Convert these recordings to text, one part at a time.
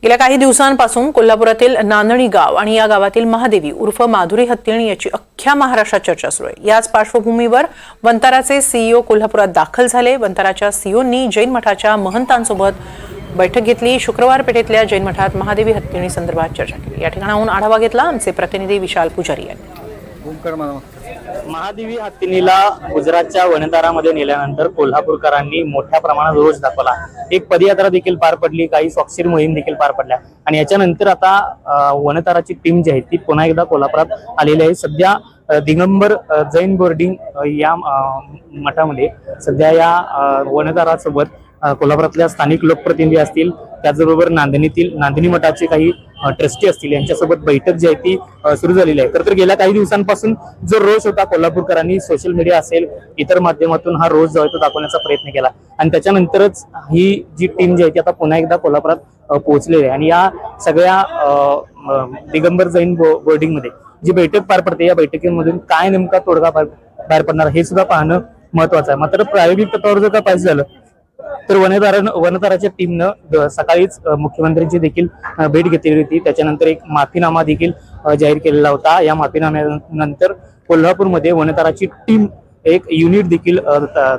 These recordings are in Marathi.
गेल्या काही दिवसांपासून कोल्हापुरातील नांदणी गाव आणि या गावातील महादेवी उर्फ माधुरी हत्तीणी याची अख्ख्या महाराष्ट्रात चर्चा सुरू आहे। याच पार्श्वभूमीवर वंताराचे सीईओ कोल्हापुरात दाखल झाले। वंताराच्या सीईओंनी जैन मठाच्या महंतांसोबत बैठक घेतली। शुक्रवार पेठेतल्या जैन मठात महादेवी हत्तीणी संदर्भात चर्चा केली। या ठिकाणाहून आढावा घेतला आमचे प्रतिनिधी विशाल पुजारी यांनी। महादेवी हत्तीणीला गुजरातच्या वनतारामध्ये नेल्यानंतर कोल्हापूरकरांनी मोठ्या प्रमाणात रोष दाखवला। एक पदयात्रा देखील पार पडली, काही स्वाक्षरी मोहीम देखील पार पडल्या आणि याच्यानंतर आता वनताराची टीम जी आहे ती पुन्हा एकदा कोल्हापुरात आलेली आहे। सध्या दिगंबर जैन बोर्डिंग या मठामध्ये सध्या या वनतारासोबत कोल्हापुरातल्या स्थानिक लोकप्रतिनिधी असतील, त्याचबरोबर नांदणी मठाचे काही ट्रस्टी असतील यांच्यासोबत बैठक जी आहे ती सुरू झालेली आहे। तर गेल्या काही दिवसांपासून जो रोष होता कोल्हापूरकरांनी सोशल मीडिया असेल इतर माध्यमातून हा रोष जो आहे तो दाखवण्याचा प्रयत्न केला आणि त्याच्यानंतरच ही जी टीम जी आहे ती आता पुन्हा एकदा कोल्हापुरात पोहोचलेली आहे आणि या सगळ्या दिगंबर जैन बोर्डिंग मध्ये जी बैठक पार पडते या बैठकीमधून काय नेमका तोडगा बाहेर पडणार हे सुद्धा पाहणं महत्वाचं आहे। मात्र प्रायोगिक तत्वावर जर का पाहिजे झालं तर वनताराच्या टीमनं सकाळीच मुख्यमंत्र्यांची देखील भेट घेतलेली होती। त्याच्यानंतर एक माफीनामा देखील जाहीर केलेला होता। या माफीनाम्यानंतर कोल्हापूरमध्ये वनताराची टीम एक युनिट देखील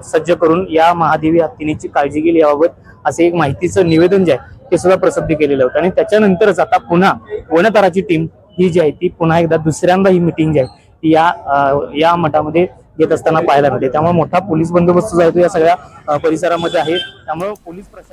सज्ज करून या महादेवी हत्तीणीची काळजी घेईल याबाबत असे एक माहितीचं निवेदन जे आहे ते सुद्धा प्रसिद्ध केलेलं होतं आणि त्याच्यानंतरच आता पुन्हा वनताराची टीम ही जी आहे ती पुन्हा एकदा दुसऱ्यांदा ही मिटिंग जी आहे ती या मठामध्ये घेत असताना पाहायला मिळते। त्यामुळे मोठा पोलीस बंदोबस्त जो आहे तो या सगळ्या परिसरामध्ये आहे। त्यामुळे पोलीस प्रशासन